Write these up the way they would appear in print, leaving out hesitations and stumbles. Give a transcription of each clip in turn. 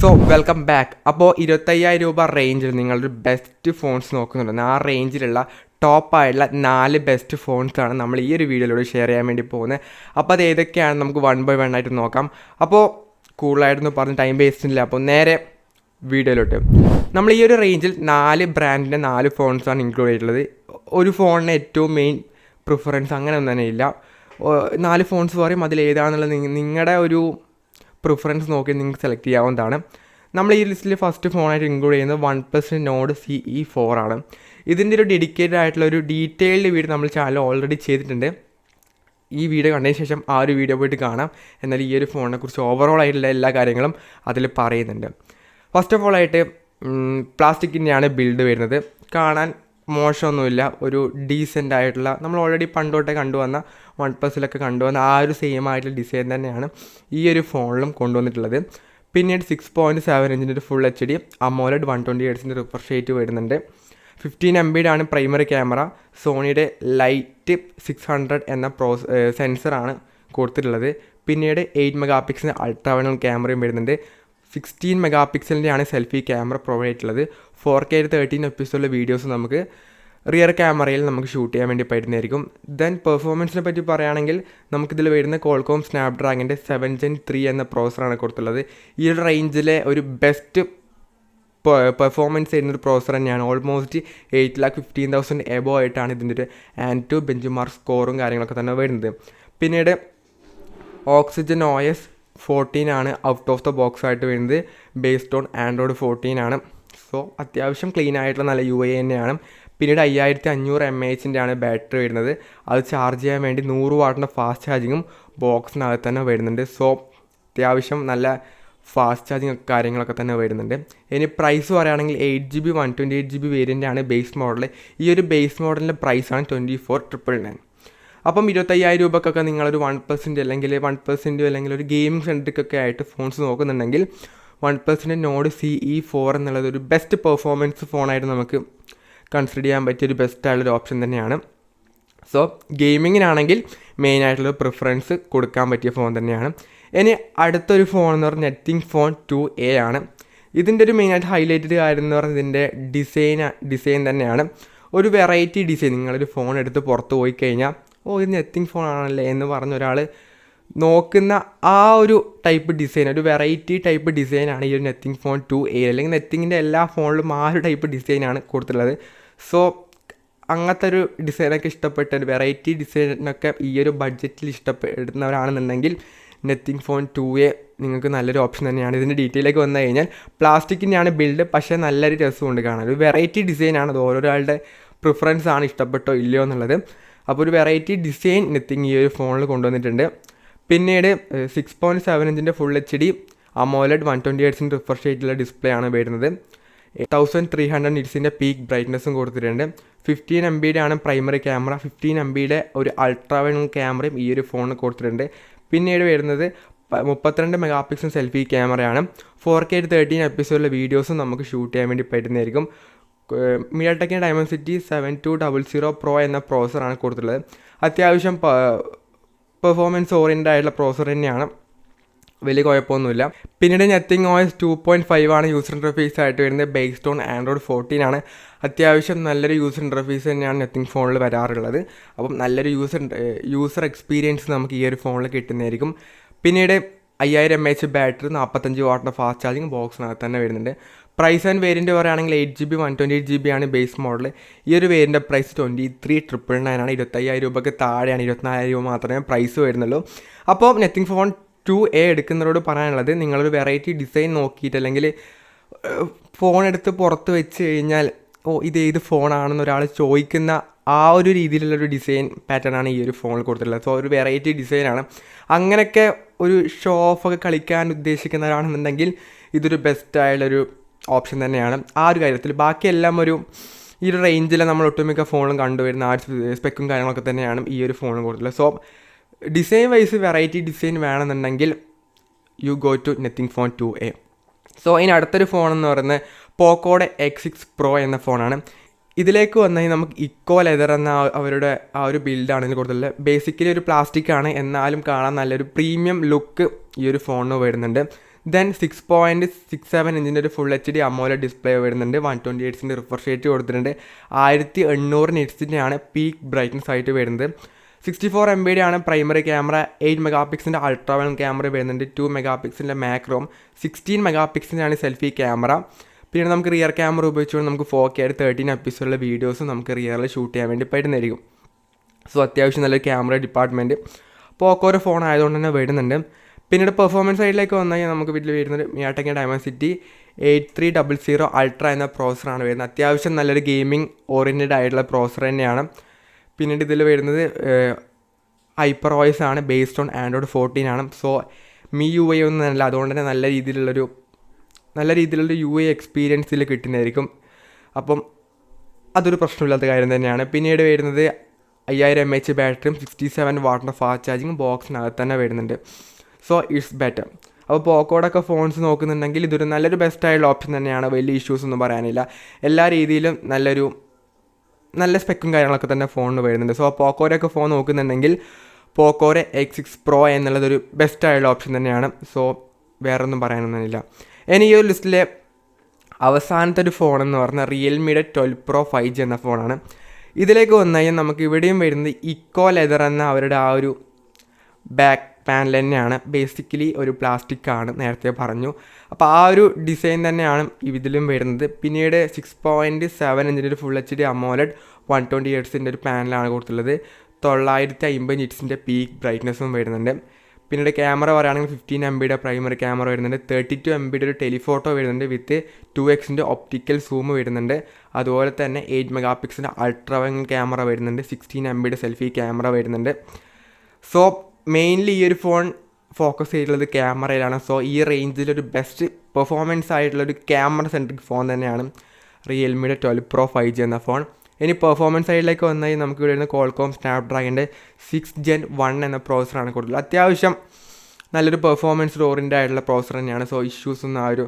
So welcome back. അപ്പോൾ 25,000 രൂപ റേഞ്ചിൽ നിങ്ങളൊരു ബെസ്റ്റ് ഫോൺസ് നോക്കുന്നുണ്ട്. ആ റേഞ്ചിലുള്ള ടോപ്പായിട്ടുള്ള 4 ബെസ്റ്റ് ഫോൺസാണ് നമ്മൾ ഈ ഒരു വീഡിയോയിലൂടെ ഷെയർ ചെയ്യാൻ വേണ്ടി പോകുന്നത്. അപ്പോൾ അത് ഏതൊക്കെയാണ് നമുക്ക് 1 by 1 ആയിട്ട് നോക്കാം. അപ്പോൾ കൂടുതലായിട്ടൊന്നും പറഞ്ഞ് ടൈം വേസ്റ്റ് ഇല്ല. അപ്പോൾ നേരെ വീഡിയോയിലോട്ട്. നമ്മൾ ഈ ഒരു റേഞ്ചിൽ 4 ബ്രാൻഡിൻ്റെ 4 ഫോൺസാണ് ഇൻക്ലൂഡ് ചെയ്തിട്ടുള്ളത്. ഒരു ഫോണിന് ഏറ്റവും മെയിൻ പ്രിഫറൻസ് അങ്ങനെ ഒന്നും തന്നെ ഇല്ല. 4 ഫോൺസ് പറയും, അതിലേതാണെന്നുള്ളത് നിങ്ങളുടെ ഒരു പ്രിഫറൻസ് നോക്കി നിങ്ങൾക്ക് സെലക്ട് ചെയ്യാവുന്നതാണ്. നമ്മൾ ഈ ലിസ്റ്റിൽ ഫസ്റ്റ് ഫോണായിട്ട് ഇൻക്ലൂഡ് ചെയ്യുന്നത് OnePlus Nord CE 4 ആണ്. ഇതിൻ്റെ ഒരു ഡെഡിക്കേറ്റഡ് ആയിട്ടുള്ള ഒരു ഡീറ്റെയിൽഡ് വീഡിയോ നമ്മൾ ചാനൽ ഓൾറെഡി ചെയ്തിട്ടുണ്ട്. ഈ വീഡിയോ കണ്ടതിന് ശേഷം ആ ഒരു വീഡിയോ പോയിട്ട് കാണാം. എന്നാൽ ഈ ഒരു ഫോണിനെ കുറിച്ച് ഓവറോൾ ആയിട്ടുള്ള എല്ലാ കാര്യങ്ങളും അതിൽ പറയുന്നുണ്ട്. ഫസ്റ്റ് ഓഫ് ഓൾ ആയിട്ട് പ്ലാസ്റ്റിക്കിൻ്റെയാണ് ബിൽഡ് വരുന്നത്. കാണാൻ മോശമൊന്നുമില്ല, ഒരു ഡീസൻ്റ് ആയിട്ടുള്ള നമ്മൾ ഓൾറെഡി പണ്ടോട്ടേ കണ്ടുവന്ന OnePlusലൊക്കെ കണ്ടുവന്ന ആ ഒരു സെയിം ആയിട്ടുള്ള ഡിസൈൻ തന്നെയാണ് ഈ ഒരു ഫോണിലും കൊണ്ടുവന്നിട്ടുള്ളത്. പിന്നീട് 6.7 ഇഞ്ചിൻ്റെ ഒരു full HD AMOLED 120 Hz refresh rate വരുന്നുണ്ട്. 15 MB ആണ് പ്രൈമറി ക്യാമറ. സോണിയുടെ ലൈറ്റ് 600 എന്ന സെൻസറാണ് കൊടുത്തിട്ടുള്ളത്. പിന്നീട് 8 MP അൾട്രാ വൈഡ് ക്യാമറയും വരുന്നുണ്ട്. 16 MP ആണ് സെൽഫി ക്യാമറ പ്രൊവൈഡ് ചെയ്തിട്ടുള്ളത്. 4K 13 എപ്പിസോഡിലെ വീഡിയോസ് നമുക്ക് റിയർ ക്യാമറയിൽ നമുക്ക് ഷൂട്ട് ചെയ്യാൻ വേണ്ടി പറ്റുന്നതായിരിക്കും. ദെൻ പെർഫോമൻസിനെ പറ്റി പറയുകയാണെങ്കിൽ നമുക്കിതിൽ വരുന്ന Qualcomm Snapdragonൻ്റെ 7 Gen 3 എന്ന പ്രോസറാണ് കൊടുത്തുള്ളത്. ഈ ഒരു റേഞ്ചിലെ ഒരു ബെസ്റ്റ് പെർഫോമൻസ് ചെയ്യുന്നൊരു പ്രോസർ തന്നെയാണ്. ഓൾമോസ്റ്റ് 8,15,000 എബോ ആയിട്ടാണ് ഇതിൻ്റെ ഒരു ആൻറ്റു ബെഞ്ച് മാർക്ക് സ്കോറും കാര്യങ്ങളൊക്കെ തന്നെ വരുന്നത്. പിന്നീട് Oxygen OS 14 ആണ് ഔട്ട് ഓഫ് ദ ബോക്സ് ആയിട്ട് വരുന്നത്. ബേസ്ഡ് ഓൺ Android 14 ആണ്. സോ അത്യാവശ്യം ക്ലീൻ ആയിട്ടുള്ള നല്ല UI തന്നെയാണ്. പിന്നീട് 5500 mAh ആണ് ബാറ്ററി വരുന്നത്. അത് ചാർജ് ചെയ്യാൻ വേണ്ടി 100 വാട്ടിൻ്റെ ഫാസ്റ്റ് ചാർജിങ്ങും ബോക്സിനകത്ത് തന്നെ വരുന്നുണ്ട്. സോ അത്യാവശ്യം നല്ല ഫാസ്റ്റ് ചാർജിങ് കാര്യങ്ങളൊക്കെ തന്നെ വരുന്നുണ്ട്. ഇനി പ്രൈസ് പറയുകയാണെങ്കിൽ 8GB 128GB വേരിയൻ്റ് ആണ് ബേസ് മോഡൽ. ഈ ഒരു ബേസ് മോഡലിൻ്റെ പ്രൈസാണ് 24,999. അപ്പം 25,000 രൂപക്കൊക്കെ നിങ്ങളൊരു OnePlusൻ്റെ അല്ലെങ്കിൽ അല്ലെങ്കിൽ ഒരു ഗെയിമിംഗ് സെൻട്രിക്കൊക്കെ ആയിട്ട് ഫോൺസ് നോക്കുന്നുണ്ടെങ്കിൽ OnePlus Nord CE 4 എന്നുള്ളത് ഒരു ബെസ്റ്റ് പെർഫോമൻസ് ഫോണായിട്ട് നമുക്ക് കൺസിഡർ ചെയ്യാൻ പറ്റിയൊരു ബെസ്റ്റായുള്ളൊരു ഓപ്ഷൻ തന്നെയാണ്. സോ ഗെയിമിങ്ങിനാണെങ്കിൽ മെയിനായിട്ടുള്ള പ്രിഫറൻസ് കൊടുക്കാൻ പറ്റിയ ഫോൺ തന്നെയാണ്. ഇനി അടുത്തൊരു ഫോൺ എന്ന് പറഞ്ഞാൽ Nothing Phone 2A ആണ്. ഇതിൻ്റെ ഒരു മെയിനായിട്ട് ഹൈലൈറ്റഡ് കാര്യം എന്ന് പറഞ്ഞാൽ ഇതിൻ്റെ ഡിസൈൻ തന്നെയാണ്. ഒരു വെറൈറ്റി ഡിസൈൻ. നിങ്ങളൊരു ഫോൺ എടുത്ത് പുറത്ത് പോയി കഴിഞ്ഞാൽ ഇത് Nothing Phone ആണല്ലേ എന്ന് പറഞ്ഞ ഒരാൾ നോക്കുന്ന ആ ഒരു ടൈപ്പ് ഡിസൈൻ, ഒരു വെറൈറ്റി ടൈപ്പ് ഡിസൈനാണ് ഈ ഒരു Nothing Phone 2A. അല്ലെങ്കിൽ നെത്തിങ്ങിൻ്റെ എല്ലാ ഫോണിലും ആ ഒരു ടൈപ്പ് ഡിസൈനാണ് കൊടുത്തിട്ടുള്ളത്. സോ അങ്ങനത്തെ ഒരു ഡിസൈനൊക്കെ ഇഷ്ടപ്പെട്ട ഒരു വെറൈറ്റി ഡിസൈനൊക്കെ ഈ ഒരു ബഡ്ജറ്റിൽ ഇഷ്ടപ്പെടുന്നവരാണെന്നുണ്ടെങ്കിൽ Nothing Phone 2A നിങ്ങൾക്ക് നല്ലൊരു ഓപ്ഷൻ തന്നെയാണ്. ഇതിൻ്റെ ഡീറ്റെയിലേക്ക് വന്നു കഴിഞ്ഞാൽ പ്ലാസ്റ്റിക്കിൻ്റെയാണ് ബിൽഡ്, പക്ഷേ നല്ലൊരു രസമുണ്ട് കാണാൻ. ഒരു വെറൈറ്റി ഡിസൈനാണ്. അത് ഓരോരാളുടെ പ്രിഫറൻസ് ആണ്, ഇഷ്ടപ്പെട്ടോ ഇല്ലയോ എന്നുള്ളത്. അപ്പോൾ ഒരു വെറൈറ്റി ഡിസൈൻ Nothing ഈ ഒരു ഫോണിൽ കൊണ്ടുവന്നിട്ടുണ്ട്. പിന്നീട് 6.7 ഇഞ്ചിൻ്റെ full HD AMOLED 120 Hz refresh റേറ്റുള്ള ഡിസ്പ്ലേ ആണ് വരുന്നത്. 1300 നിറ്റ്സിൻ്റെ പീക്ക് ബ്രൈറ്റ്നസ്സും കൊടുത്തിട്ടുണ്ട്. 15 MB ആണ് പ്രൈമറി ക്യാമറ. 15 MB ഒരു അൾട്രാ വൈഡ് ക്യാമറയും ഈ ഒരു ഫോണിൽ കൊടുത്തിട്ടുണ്ട്. പിന്നീട് വരുന്നത് 32 MP സെൽഫി ക്യാമറയാണ്. 4K 13 എപ്പിസോഡിലെ വീഡിയോസും നമുക്ക് ഷൂട്ട് ചെയ്യാൻ വേണ്ടി പറ്റുന്നതായിരിക്കും. MediaTek Dimensity 7200 Pro എന്ന പ്രോസറാണ് കൊടുത്തിട്ടുള്ളത്. അത്യാവശ്യം പെർഫോമൻസ് ഓറിയൻറ്റഡ് ആയിട്ടുള്ള പ്രോസർ തന്നെയാണ്, വലിയ കുഴപ്പമൊന്നുമില്ല. പിന്നീട് Nothing OS 2.5 ആണ് യൂസർ ഇൻ്റർഫേസ് ആയിട്ട് വരുന്നത്. ബേസ്ഡ് ഓൺ Android 14 ആണ്. അത്യാവശ്യം നല്ലൊരു യൂസർ ഇൻ്റർഫേസ് തന്നെയാണ് Nothing ഫോണിൽ വരാറുള്ളത്. അപ്പം നല്ലൊരു യൂസർ എക്സ്പീരിയൻസ് നമുക്ക് ഈ ഒരു ഫോണിൽ കിട്ടുന്നതായിരിക്കും. പിന്നീട് 5000 mAh ബാറ്ററി, 45 വാട്ടിൻ്റെ ഫാസ്റ്റ് ചാർജിങ് ബോക്സിനകത്ത് തന്നെ വരുന്നുണ്ട്. പ്രൈസ് ആൻഡ് വേരിയൻറ്റ് പറയുകയാണെങ്കിൽ 8GB 128GB ആണ് ബേസ് മോഡൽ. ഈ ഒരു വേരിയൻ്റെ പ്രൈസ് 23,999 ആണ്. 25,000 രൂപയ്ക്ക് താഴെയാണ്. 24,000 രൂപ മാത്രമേ പ്രൈസ് വരുന്നുള്ളൂ. അപ്പോൾ Nothing Phone 2A എടുക്കുന്നവരോട് പറയാനുള്ളത്, നിങ്ങളൊരു വെറൈറ്റി ഡിസൈൻ നോക്കിയിട്ട് അല്ലെങ്കിൽ ഫോൺ എടുത്ത് പുറത്ത് വെച്ച് കഴിഞ്ഞാൽ ഇത് ഏത് ഫോണാണെന്ന് ഒരാൾ ചോദിക്കുന്ന ആ ഒരു രീതിയിലുള്ളൊരു ഡിസൈൻ പാറ്റേൺ ആണ് ഈ ഒരു ഫോണിൽ കൊടുത്തിട്ടുള്ളത്. സോ ഒരു വെറൈറ്റി ഡിസൈനാണ്. അങ്ങനെയൊക്കെ ഒരു ഷോ ഓഫൊക്കെ കളിക്കാൻ ഉദ്ദേശിക്കുന്നവരാണെന്നുണ്ടെങ്കിൽ ഇതൊരു ബെസ്റ്റായുള്ളൊരു ഓപ്ഷൻ തന്നെയാണ് ആ ഒരു കാര്യത്തിൽ. ബാക്കിയെല്ലാം ഈ ഒരു റേഞ്ചിൽ നമ്മൾ ഒട്ടുമിക്ക ഫോണിലും കണ്ടുവരുന്ന ആ സ്പെക്കും കാര്യങ്ങളൊക്കെ തന്നെയാണ് ഈ ഒരു ഫോണിൽ കൊടുത്തിട്ടുള്ളത്. So design wise variety design വേണമെന്നുണ്ടെങ്കിൽ you go to Nothing Phone 2A. So ഇനി അടുത്തൊരു ഫോൺ എന്ന് പറയുന്നത് പോക്കോയുടെ X6 Pro എന്ന ഫോണാണ്. ഇതിലേക്ക് വന്നു കഴിഞ്ഞാൽ നമുക്ക് ഇക്കോ ലെതർ എന്ന അവരുടെ ആ ഒരു ബിൽഡാണ് ഇതിൽ കൊടുത്തിട്ടുള്ളത്. ബേസിക്കലി ഒരു പ്ലാസ്റ്റിക് ആണ്, എന്നാലും കാണാൻ നല്ലൊരു പ്രീമിയം ലുക്ക് ഈ ഒരു ഫോണിന് വരുന്നുണ്ട്. ദെൻ 6.67 ഒരു ഫുൾ HD AMOLED ഡിസ്പ്ലേ വരുന്നുണ്ട്. 120 Hz റിഫ്രഷ് റേറ്റ് കൊടുത്തിട്ടുണ്ട്. 1800 നിറ്റ്സിൻ്റെയാണ് പീക്ക് ബ്രൈറ്റ്നസ് ആയിട്ട് വരുന്നത്. 64 MB ആണ് primary camera. 8 mega ultra wide camera വരുന്നുണ്ട്. 2 മെഗാ മാക്രോം. 16 mega selfie camera. പിന്നെ നമുക്ക് റിയർ ക്യാമറ ഉപയോഗിച്ചുകൊണ്ട് നമുക്ക് 4K 13 എപ്പിസോഡിലെ വീഡിയോസും നമുക്ക് റിയറിൽ ഷൂട്ട് ചെയ്യാൻ വേണ്ടി പറ്റുന്നതായിരിക്കും. സോ അത്യാവശ്യം നല്ലൊരു ക്യാമറ ഡിപ്പാർട്ട്മെൻറ്റ് പോക്കോയുടെ ഫോൺ ആയതുകൊണ്ട് തന്നെ വരുന്നുണ്ട്. പിന്നീട് പെർഫോമൻസ് സൈഡിലേക്ക് വന്നു കഴിഞ്ഞാൽ നമുക്ക് വീട്ടിൽ വരുന്നത് MIA Tech Dimensity 8300 Ultra എന്ന പ്രോസറാണ് വരുന്നത്. അത്യാവശ്യം നല്ലൊരു ഗെയിമിംഗ് ഓറിയൻറ്റഡ് ആയിട്ടുള്ള പ്രോസർ തന്നെയാണ്. പിന്നീട് ഇതിൽ വരുന്നത് ഹൈപ്പർ വോയിസ് ആണ്, ബേസ്ഡ് ഓൺ Android 14 ആണ്. സോ MIUI ഒന്നും അല്ല, അതുകൊണ്ട് തന്നെ നല്ല രീതിയിലുള്ളൊരു UI എക്സ്പീരിയൻസ് ഇതിൽ കിട്ടുന്നതായിരിക്കും. അപ്പം അതൊരു പ്രശ്നമില്ലാത്ത കാര്യം തന്നെയാണ്. പിന്നീട് വരുന്നത് 5000 mAh ബാറ്ററിയും 67 വാട്ടിൻ്റെ ഫാസ്റ്റ് ചാർജിങ് ബോക്സിനകത്ത് തന്നെ വരുന്നുണ്ട്. So it's better. അപ്പോൾ പോക്കോടൊക്കെ ഫോൺസ് നോക്കുന്നുണ്ടെങ്കിൽ ഇതൊരു നല്ലൊരു ബെസ്റ്റായുള്ള ഓപ്ഷൻ തന്നെയാണ്. വലിയ ഇഷ്യൂസ് ഒന്നും പറയാനില്ല. എല്ലാ രീതിയിലും നല്ല സ്പെക്കും കാര്യങ്ങളൊക്കെ തന്നെ ഫോണിന് വരുന്നുണ്ട്. സോ പോക്കോരൊക്കെ ഫോൺ നോക്കുന്നുണ്ടെങ്കിൽ പോക്കോരെ X6 Pro എന്നുള്ളതൊരു ബെസ്റ്റായുള്ള ഓപ്ഷൻ തന്നെയാണ്. സോ വേറൊന്നും പറയാനൊന്നുമില്ല. ഇനി ഈ ഒരു ലിസ്റ്റിലെ അവസാനത്തെ ഒരു ഫോണെന്ന് പറഞ്ഞാൽ റിയൽമിയുടെ 12 Pro 5G എന്ന ഫോണാണ്. ഇതിലേക്ക് വന്നു കഴിഞ്ഞാൽ നമുക്ക് ഇവിടെയും വരുന്നത് ഇക്കോ ലെതർ എന്ന അവരുടെ ആ ഒരു ബാക്ക് പാനൽ തന്നെയാണ്. ബേസിക്കലി ഒരു പ്ലാസ്റ്റിക് ആണ്, നേരത്തെ പറഞ്ഞു. അപ്പോൾ ആ ഒരു ഡിസൈൻ തന്നെയാണ് ഇതിലും വരുന്നത്. പിന്നീട് 6.7 ഒരു ഫുൾ HD AMOLED 120 Hz ഒരു പാനലാണ് കൊടുത്തുള്ളത്. 950 നിറ്റ്സിൻ്റെ പീക്ക് ബ്രൈറ്റ്നസ്സും വരുന്നുണ്ട്. പിന്നീട് ക്യാമറ പറയുകയാണെങ്കിൽ 15 MB പ്രൈമറി ക്യാമറ വരുന്നുണ്ട്. 32 MB ഒരു ടെലിഫോട്ടോ വരുന്നുണ്ട് വിത്ത് 2x ഒപ്റ്റിക്കൽ സൂം വരുന്നുണ്ട്. അതുപോലെ തന്നെ 8 മെഗാ അൾട്രാ വൈഡ് ക്യാമറ വരുന്നുണ്ട്. 16 MB സെൽഫി ക്യാമറ വരുന്നുണ്ട്. സോ മെയിൻലി ഈ ഒരു ഫോൺ ഫോക്കസ് ചെയ്തിട്ടുള്ളത് ക്യാമറയിലാണ്. സോ ഈ റേഞ്ചിലൊരു ബെസ്റ്റ് പെർഫോമൻസ് ആയിട്ടുള്ളൊരു ക്യാമറ സെൻട്രിക് ഫോൺ തന്നെയാണ് റിയൽമിയുടെ 12 Pro 5G എന്ന ഫോൺ. ഇനി പെർഫോമൻസ് സൈഡിലേക്ക് വന്നാൽ നമുക്ക് ഇവിടെ നിന്ന് Qualcomm Snapdragon 6 Gen 1 എന്ന പ്രോസറാണ് കൊടുത്തത്. അത്യാവശ്യം നല്ലൊരു പെർഫോമൻസ് ഓറിയൻറ്റഡ് ആയിട്ടുള്ള പ്രോസർ തന്നെയാണ്. സോ ഇഷ്യൂസ് ഒന്നും ആ ഒരു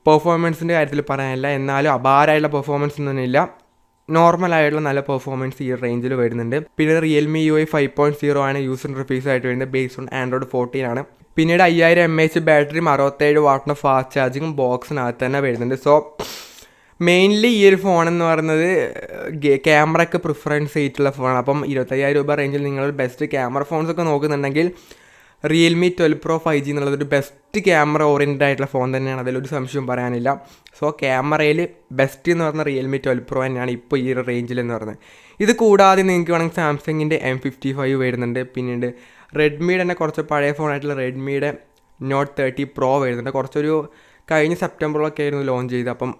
പെർഫോമൻസിൻ്റെ കാര്യത്തിൽ പറയാനില്ല. എന്നാലും അപാരമായിട്ടുള്ള പെർഫോമൻസ് ഒന്നും ഇല്ല. നോർമലായിട്ടുള്ള നല്ല പെർഫോമൻസ് ഈ റേഞ്ചിൽ വരുന്നുണ്ട്. പിന്നെ റിയൽമി UI 5.0 ആണ് യൂസർ ഇൻ്റർഫേസ് ആയിട്ട് വരുന്നത്. ബേസ്ഡ് ഓൺ Android 14 ആണ്. പിന്നീട് 5000 mAh ബാറ്ററിയും 67 വാട്ടിൻ്റെ ഫാസ്റ്റ് ചാർജിങ്ങും ബോക്സിനകത്ത് തന്നെ വരുന്നുണ്ട്. സോ മെയിൻലി ഈ ഒരു ഫോണെന്ന് പറയുന്നത് ക്യാമറയ്ക്ക് പ്രിഫറൻസ് ചെയ്തിട്ടുള്ള ഫോണാണ്. അപ്പം 25,000 രൂപ റേഞ്ചിൽ നിങ്ങൾ ബെസ്റ്റ് ക്യാമറ ഫോൺസൊക്കെ നോക്കുന്നുണ്ടെങ്കിൽ റിയൽമി 12 Pro 5G എന്നുള്ളതൊരു ബെസ്റ്റ് ക്യാമറ ഓറിയൻറ്റഡ് ആയിട്ടുള്ള ഫോൺ തന്നെയാണ്. അതിലൊരു സംശയം പറയാനില്ല. സോ ക്യാമറയിൽ ബെസ്റ്റ് എന്ന് പറഞ്ഞാൽ റിയൽമി 12 Pro തന്നെയാണ് ഇപ്പോൾ ഈ ഒരു റേഞ്ചിൽ എന്ന് പറയുന്നത്. ഇത് കൂടാതെ നിങ്ങൾക്ക് വേണമെങ്കിൽ സാംസങ്ങിൻ്റെ M55 വരുന്നുണ്ട്. പിന്നീട് റെഡ്മിയുടെ തന്നെ കുറച്ച് പഴയ ഫോണായിട്ടുള്ള റെഡ്മിയുടെ Note 30 Pro വരുന്നുണ്ട്. കുറച്ചൊരു കഴിഞ്ഞ സെപ്റ്റംബറിലൊക്കെ ആയിരുന്നു ലോഞ്ച് ചെയ്തത്. അപ്പം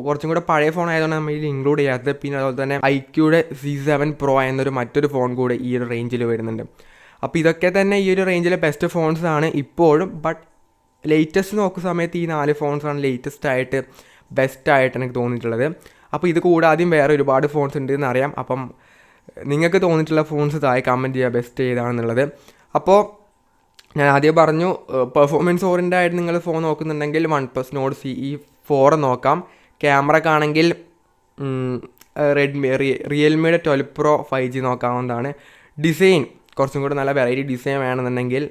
കുറച്ചും കൂടെ പഴയ ഫോൺ ആയതുകൊണ്ട് നമ്മൾ ഇതിൽ ഇൻക്ലൂഡ് ചെയ്യാത്തത്. പിന്നെ അതുപോലെ തന്നെ iQയുടെ C7 Pro എന്നൊരു മറ്റൊരു ഫോൺ കൂടെ ഈ ഒരു റേഞ്ചിൽ വരുന്നുണ്ട്. അപ്പോൾ ഇതൊക്കെ തന്നെ ഈ ഒരു റേഞ്ചിലെ ബെസ്റ്റ് ഫോൺസ് ആണ് ഇപ്പോഴും. ബട്ട് ലേറ്റസ്റ്റ് നോക്കുന്ന സമയത്ത് ഈ 4 ഫോൺസാണ് ലേറ്റസ്റ്റ് ആയിട്ട് ബെസ്റ്റായിട്ട് എനിക്ക് തോന്നിയിട്ടുള്ളത്. അപ്പോൾ ഇത് കൂടാതെയും വേറെ ഒരുപാട് ഫോൺസ് ഉണ്ട് എന്നറിയാം. അപ്പം നിങ്ങൾക്ക് തോന്നിയിട്ടുള്ള ഫോൺസ് താഴെ കമൻറ്റ് ചെയ്യുക ബെസ്റ്റ് ഏതാണെന്നുള്ളത്. അപ്പോൾ ഞാൻ ആദ്യം പറഞ്ഞു പെർഫോമൻസ് ഓറിയൻറ്റഡ് ആയിട്ട് നിങ്ങൾ ഫോൺ നോക്കുന്നുണ്ടെങ്കിൽ OnePlus Nord CE 4 നോക്കാം. ക്യാമറക്കാണെങ്കിൽ റിയൽമിയുടെ 12 Pro 5G നോക്കാവുന്നതാണ്. ഡിസൈൻ കുറച്ചും കൂടെ നല്ല വെറൈറ്റി ഡിസൈൻ വേണമെന്നുണ്ടെങ്കിൽ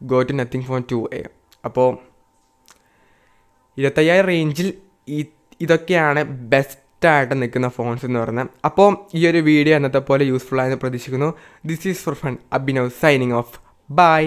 go to nothing phone 2A. അപ്പോൾ 25,000 റേഞ്ചിൽ ഇതൊക്കെയാണ് ബെസ്റ്റായിട്ട് നിൽക്കുന്ന ഫോൺസ് എന്ന് പറഞ്ഞാൽ. അപ്പോൾ ഈ ഒരു വീഡിയോ എന്നത്തെ പോലെ യൂസ്ഫുൾ ആയെന്ന് പ്രതീക്ഷിക്കുന്നു. This is for fun. Abhinav signing off. By.